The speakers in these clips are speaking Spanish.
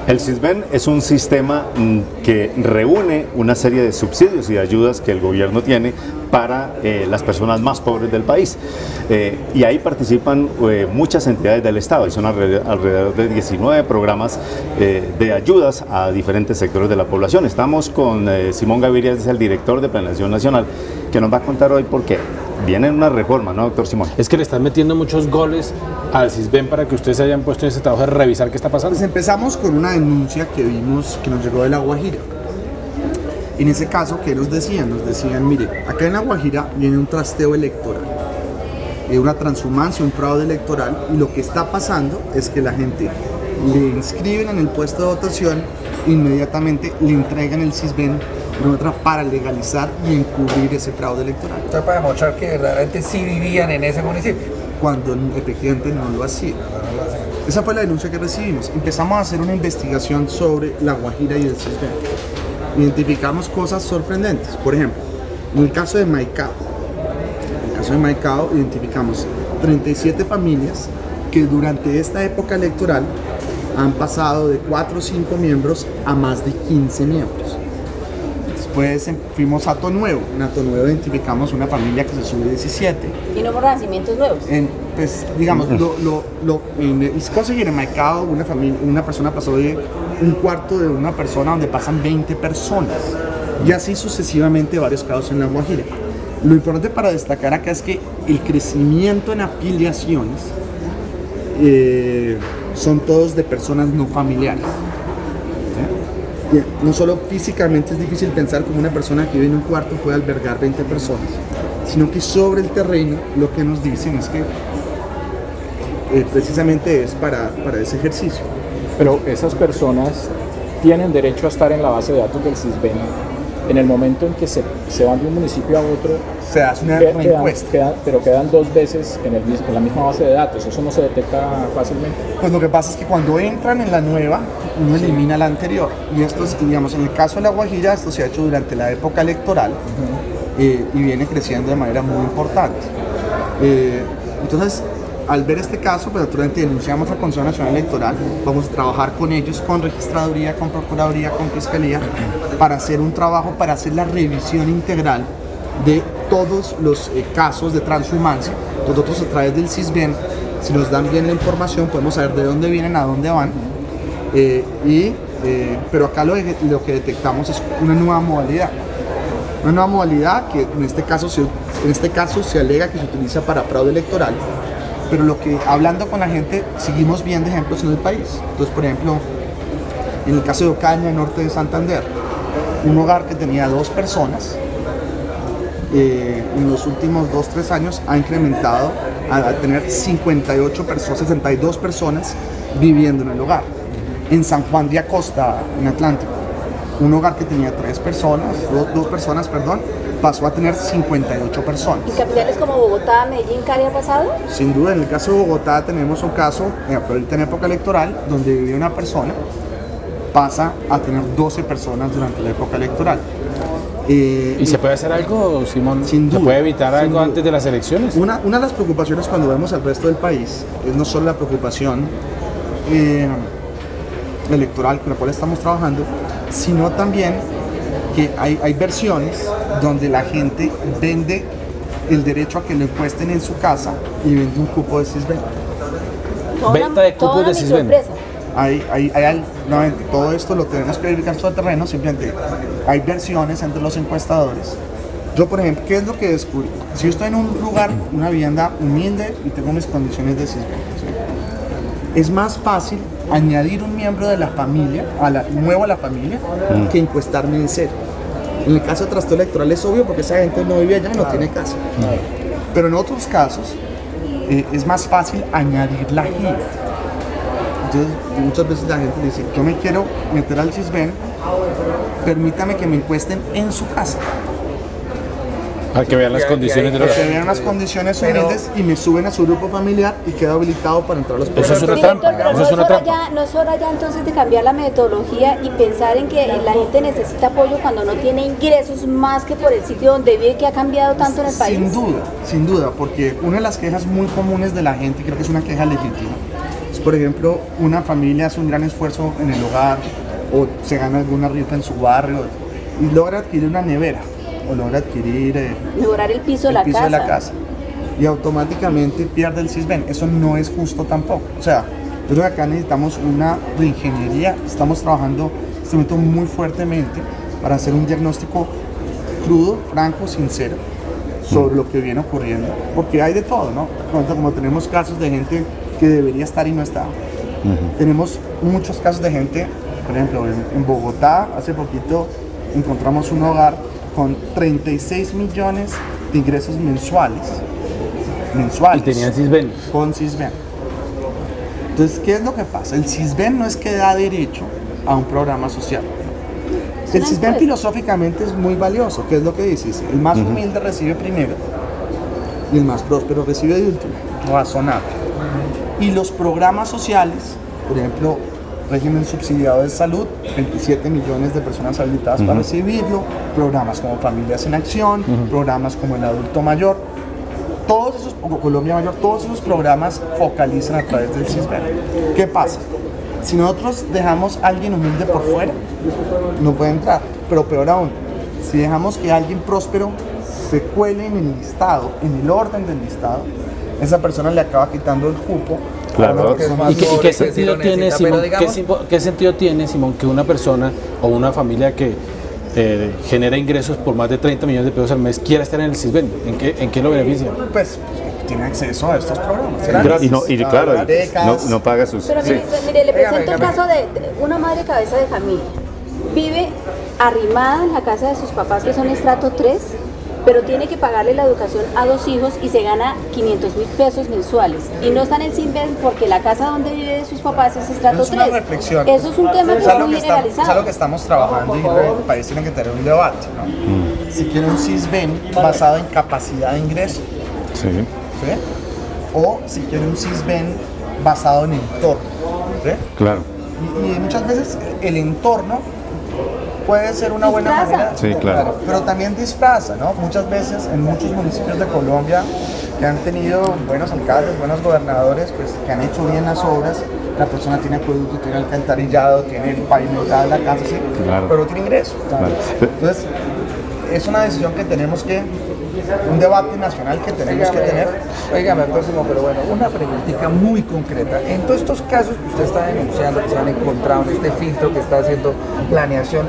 El Sisbén es un sistema que reúne una serie de subsidios y de ayudas que el gobierno tiene para las personas más pobres del país. Y ahí participan muchas entidades del Estado, y son alrededor de 19 programas de ayudas a diferentes sectores de la población. Estamos con Simón Gaviria, es el director de Planeación Nacional, que nos va a contar hoy por qué. Viene una reforma, ¿no, doctor Simón? Es que le están metiendo muchos goles al Sisbén para que ustedes se hayan puesto en ese trabajo de revisar qué está pasando. Pues empezamos con una denuncia que vimos que nos llegó de La Guajira. En ese caso, ¿qué nos decían? Nos decían, mire, acá en La Guajira viene un trasteo electoral, una transhumancia, un fraude electoral, y lo que está pasando es que la gente le inscriben en el puesto de votación, inmediatamente le entregan el Sisbén para legalizar y encubrir ese fraude electoral. Esto para demostrar que verdaderamente sí vivían en ese municipio. Cuando efectivamente no lo hacían. Esa fue la denuncia que recibimos. Empezamos a hacer una investigación sobre La Guajira y el Sisbén. Identificamos cosas sorprendentes. Por ejemplo, en el caso de Maicao, identificamos 37 familias que durante esta época electoral han pasado de 4 o 5 miembros a más de 15 miembros. Después fuimos a Ato Nuevo. En Ato Nuevo identificamos una familia que se sube 17. ¿Y no por nacimientos nuevos? Pues, digamos, en conseguir en Maicao, una persona pasó de un cuarto de una persona donde pasan 20 personas. Y así sucesivamente varios casos en La Guajira. Lo importante para destacar acá es que el crecimiento en afiliaciones son todos de personas no familiares. No solo físicamente es difícil pensar como una persona que vive en un cuarto puede albergar 20 personas, sino que sobre el terreno lo que nos dicen es que precisamente es para ese ejercicio. Pero esas personas tienen derecho a estar en la base de datos del Sisbén. En el momento en que se van de un municipio a otro, se hace una encuesta. Pero quedan 2 veces en la misma base de datos. ¿Eso no se detecta fácilmente? Pues lo que pasa es que cuando entran en la nueva, uno elimina la anterior. Y esto es, digamos, en el caso de La Guajira, esto se ha hecho durante la época electoral y viene creciendo de manera muy importante. Entonces, al ver este caso, pues naturalmente denunciamos al Consejo Nacional Electoral, vamos a trabajar con ellos, con Registraduría, con Procuraduría, con Fiscalía, para hacer un trabajo, para hacer la revisión integral de todos los casos de transhumancia. Nosotros a través del Sisbén, si nos dan bien la información, podemos saber de dónde vienen, a dónde van, pero acá lo que detectamos es una nueva modalidad. Una nueva modalidad que en este caso se alega que se utiliza para fraude electoral, pero hablando con la gente, seguimos viendo ejemplos en el país. Entonces, por ejemplo, en el caso de Ocaña, norte de Santander, un hogar que tenía 2 personas, en los últimos 2-3 años ha incrementado a tener 62 personas viviendo en el hogar. En San Juan de Acosta, en Atlántico, un hogar que tenía 2 personas, pasó a tener 58 personas. ¿Y capitales como Bogotá, Medellín, Cali ha pasado? Sin duda, en el caso de Bogotá tenemos un caso, ahorita en época electoral, donde vivía una persona, pasa a tener 12 personas durante la época electoral. ¿Y se puede hacer algo, Simón? Sin duda. ¿Se puede evitar algo antes de las elecciones? Una de las preocupaciones cuando vemos al resto del país es no solo la preocupación electoral con la cual estamos trabajando, sino también que hay versiones donde la gente vende el derecho a que lo encuesten en su casa y vende un cupo de Sisbén. Venta de cupos de Sisbén. Nuevamente, todo esto lo tenemos que verificar sobre el terreno, simplemente hay versiones entre los encuestadores. Yo, por ejemplo, ¿qué es lo que descubrí? Si yo estoy en un lugar, una vivienda humilde y tengo mis condiciones de Sisbén, ¿sí? Es más fácil añadir un miembro de la familia, nuevo a la familia, que encuestarme en cero. En el caso de trasteo electoral es obvio porque esa gente no vive allá y no tiene casa. Pero en otros casos es más fácil añadir la gente. Entonces muchas veces la gente dice, yo me quiero meter al Sisbén, permítame que me encuesten en su casa. Para que vean las condiciones de los... Para que vean las condiciones humildes y me suben a su grupo familiar y quedo habilitado para entrar a los Eso es una trampa. Pero no es hora ya entonces de cambiar la metodología y pensar en que la gente necesita apoyo cuando no tiene ingresos más que por el sitio donde vive, que ha cambiado tanto en el país. Sin duda, porque una de las quejas muy comunes de la gente, creo que es una queja legítima, Si, por ejemplo, una familia hace un gran esfuerzo en el hogar o se gana alguna rifa en su barrio y logra adquirir una nevera o logra adquirir mejorar el piso, el de, piso la de la casa y automáticamente pierde el Sisbén. Eso no es justo tampoco. O sea, yo creo que acá necesitamos una reingeniería. Estamos trabajando en este momento muy fuertemente para hacer un diagnóstico crudo, franco, sincero sobre lo que viene ocurriendo, porque hay de todo, ¿no? Como tenemos casos de gente que debería estar y no está, tenemos muchos casos de gente, por ejemplo, en Bogotá, hace poquito encontramos un hogar con 36 millones de ingresos mensuales. Y tenían Sisbén. Con Sisbén. Entonces, ¿qué es lo que pasa? El Sisbén no es que da derecho a un programa social. El Sisbén filosóficamente es muy valioso. ¿Qué es lo que dices? El más humilde recibe primero y el más próspero recibe de último. Razonable. Y los programas sociales, por ejemplo, régimen subsidiado de salud, 27 millones de personas habilitadas para recibirlo, programas como Familias en Acción, programas como el Adulto Mayor, todos esos, o Colombia Mayor, todos esos programas focalizan a través del Sisbén. ¿Qué pasa? Si nosotros dejamos a alguien humilde por fuera, no puede entrar. Pero peor aún, si dejamos que alguien próspero se cuele en el listado, en el orden del listado, esa persona le acaba quitando el cupo. Claro. ¿Y qué sentido tiene, Simón, ¿qué sentido tiene, Simón, que una persona o una familia que genera ingresos por más de 30 millones de pesos al mes quiera estar en el Sisbén? ¿En qué lo beneficia? Pues tiene acceso a estos programas. No paga sus... Pero mire, le presento el caso de una madre cabeza de familia. Vive arrimada en la casa de sus papás, que son estrato 3, pero tiene que pagarle la educación a 2 hijos y se gana 500.000 pesos mensuales. Y no está en el Sisbén porque la casa donde vive de sus papás es estrato 3. Es una reflexión. Eso es un tema que está muy generalizado. Es algo que estamos trabajando y el país tiene que tener un debate, ¿no? Si quiere un Sisbén basado en capacidad de ingreso. Sí. ¿Sí? O si quiere un Sisbén basado en entorno. ¿Sí? Claro. Y muchas veces el entorno puede ser una buena manera, sí, claro. Pero también disfraza, ¿no? Muchas veces en muchos municipios de Colombia que han tenido buenos alcaldes, buenos gobernadores, pues que han hecho bien las obras, la persona tiene acueducto, tiene alcantarillado, tiene pavimentada la casa, sí, claro, pero tiene ingresos. Claro. Entonces, es una decisión que tenemos que, un debate nacional que tenemos que tener. Óigame, próximo, pero bueno, una preguntita muy concreta. En todos estos casos que usted está denunciando, que se han encontrado en este filtro que está haciendo planeación,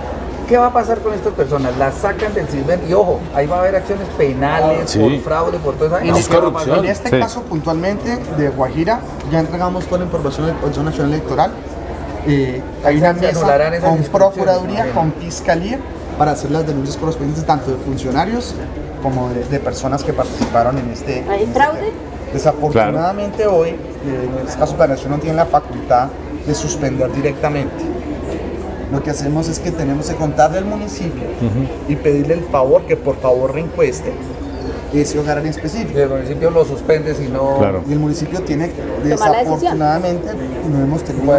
¿qué va a pasar con estas personas? Las sacan del Sisbén y ojo, ahí va a haber acciones penales por fraude, por todo eso. En este caso puntualmente de Guajira, ya entregamos toda la información del Consejo Nacional Electoral. Hay una mesa con Procuraduría, con Fiscalía, para hacer las denuncias correspondientes tanto de funcionarios como de personas que participaron en este... ¿Hay fraude? Desafortunadamente hoy, en este caso Planeación no tiene la facultad de suspender directamente. Lo que hacemos es que tenemos que contarle al municipio y pedirle el favor, que por favor reencueste ese hogar en específico. Y el municipio lo suspende si no... Claro. Y el municipio tiene, desafortunadamente, no hemos tenido,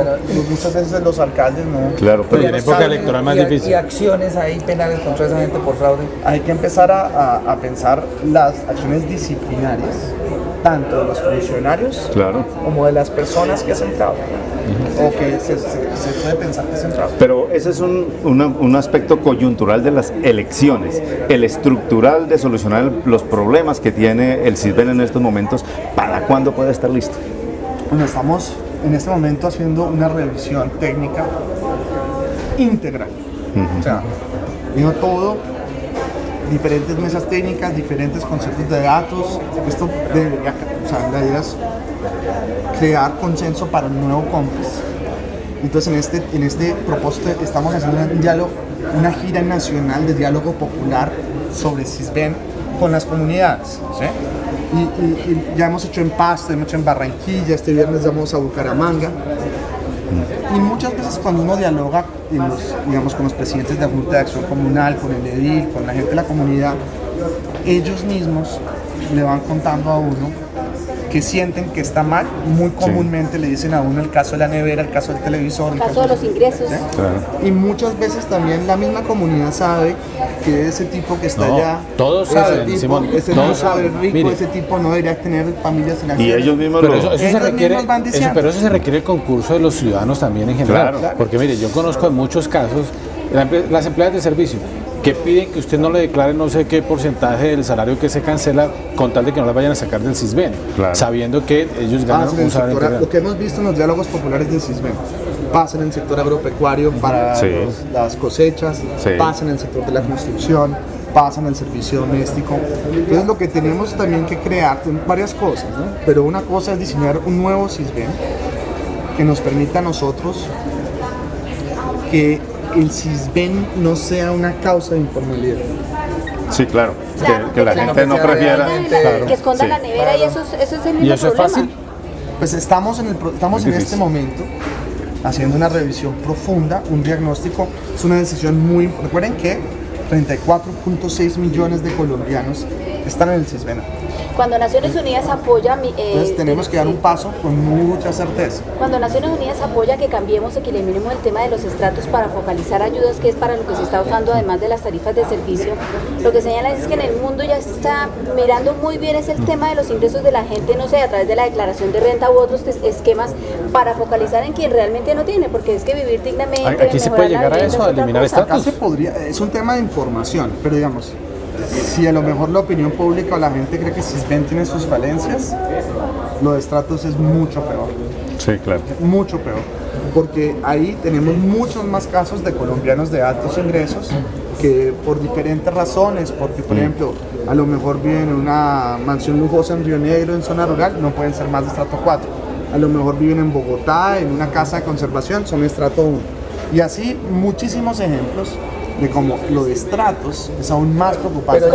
muchas veces los alcaldes no... Claro, pero en época electoral más difícil. ¿Y acciones ahí penales contra esa gente por fraude? Hay que empezar a pensar las acciones disciplinarias, tanto de los funcionarios como de las personas que hacen fraude. O que se puede pensar que hacen fraude. Pero ese es un aspecto coyuntural de las elecciones. El estructural de solucionar los problemas que tiene el Sisbén en estos momentos, ¿para cuándo puede estar listo? Bueno, estamos en este momento haciendo una revisión técnica integral. O sea, digo todo, diferentes mesas técnicas, diferentes conceptos de datos. Esto debería, o sea, la idea es crear consenso para un nuevo COMPES. Entonces en este propósito estamos haciendo un diálogo, una gira nacional de diálogo popular sobre Sisbén con las comunidades, ¿sí? Y ya hemos hecho en Pasto, hemos hecho en Barranquilla, este viernes vamos a Bucaramanga. Y muchas veces cuando uno dialoga digamos, con los presidentes de la Junta de Acción Comunal, con el edil, con la gente de la comunidad, ellos mismos le van contando a uno que sienten que está mal, muy comúnmente le dicen a uno el caso de la nevera, el caso del televisor, el caso de los ingresos. ¿sí? Claro. Y muchas veces también la misma comunidad sabe que ese tipo que está allá, todos saben, Simón, ese tipo sabe rico, mire, ese tipo no debería tener familias en la y ellos mismos pero eso se requiere el concurso de los ciudadanos también en general, claro. Porque mire, yo conozco en muchos casos las empleadas de servicio que piden que usted no le declare no sé qué porcentaje del salario que se cancela con tal de que no las vayan a sacar del CISBEN, claro. Sabiendo que ellos ganan un salario. Lo que hemos visto en los diálogos populares del CISBEN pasa en el sector agropecuario para las cosechas, pasa en el sector de la construcción, pasa en el servicio doméstico. Entonces lo que tenemos también que crear varias cosas, ¿no? Pero una cosa es diseñar un nuevo CISBEN que nos permita a nosotros que el CISBEN no sea una causa de informalidad. Sí, claro, que la gente no prefiera que esconda la nevera y eso es el mismo ¿Y eso problema? es fácil? Pues estamos en este momento haciendo una revisión profunda, un diagnóstico, es una decisión muy... Recuerden que 34.6 millones de colombianos están en el CISBEN. Cuando Naciones Unidas apoya... entonces tenemos que dar un paso con mucha certeza. Cuando Naciones Unidas apoya que cambiemos y que eliminemos el tema de los estratos para focalizar ayudas, que es para lo que se está usando además de las tarifas de servicio, lo que señala es que en el mundo ya se está mirando muy bien es el tema de los ingresos de la gente, no sé, a través de la declaración de renta u otros esquemas para focalizar en quien realmente no tiene, porque es que vivir dignamente... Aquí se puede llegar a eso, a eliminar estatus. Acá se podría, es un tema de información, pero digamos... Si a lo mejor la opinión pública o la gente cree que CISBEN tiene sus falencias, lo de estratos es mucho peor. Sí, claro. Mucho peor. Porque ahí tenemos muchos más casos de colombianos de altos ingresos que por diferentes razones, porque por ejemplo, a lo mejor viven en una mansión lujosa en Río Negro, en zona rural, no pueden ser más de estrato 4. A lo mejor viven en Bogotá, en una casa de conservación, son estrato 1. Y así muchísimos ejemplos de cómo lo de estratos es aún más preocupante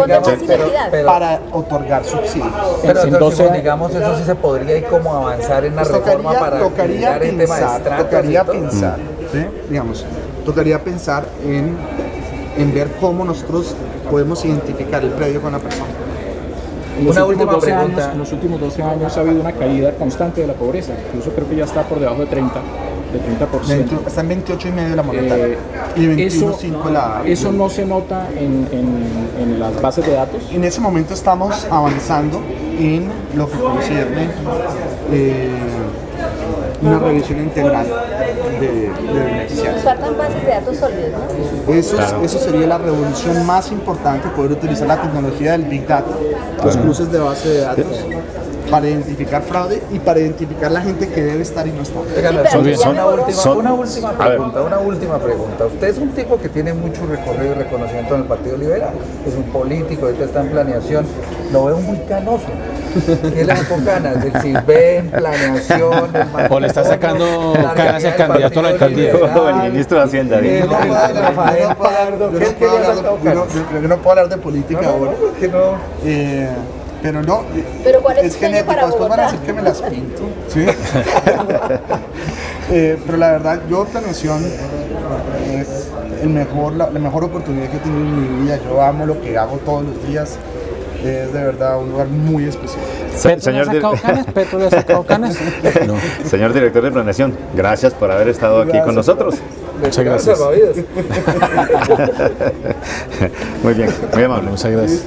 para otorgar subsidios. Pero entonces, digamos, eso sí se podría y cómo avanzar en la reforma para tocaría pensar, ¿sí? Digamos, tocaría pensar en ver cómo nosotros podemos identificar el predio con la persona. Una última pregunta. En los últimos 12 años ha habido una caída constante de la pobreza, incluso creo que ya está por debajo de 30%. Está en 28,5 la monetaria y 21,5 la... ¿Eso no se nota en las bases de datos? En ese momento estamos avanzando en lo que concierne una revisión integral de beneficiarios. Nos faltan bases de datos sólidas, ¿no? Eso sería la revolución más importante, poder utilizar la tecnología del Big Data, los cruces de base de datos, para identificar fraude y para identificar la gente que debe estar y no está. Una última pregunta. Usted es un tipo que tiene mucho recorrido y reconocimiento en el Partido Liberal. Es un político, ahorita está en planeación. Lo veo muy canoso. ¿Qué le sacó canas? ¿Del CISBEN, planeación? ¿O le está sacando canas el candidato a la alcaldía? O el ministro de Hacienda. Yo no puedo hablar de política ahora. Pero no, ¿pero cuál es genético, después van a decir que me las pinto, ¿sí? Pero la verdad, yo planeación es la mejor oportunidad que he tenido en mi vida. Yo amo lo que hago todos los días, es de verdad un lugar muy especial. ¿Petro le ha sacado canas? No. Señor director de planeación, gracias por haber estado aquí con nosotros. Muchas gracias. Muy bien, muy amable. Muchas gracias.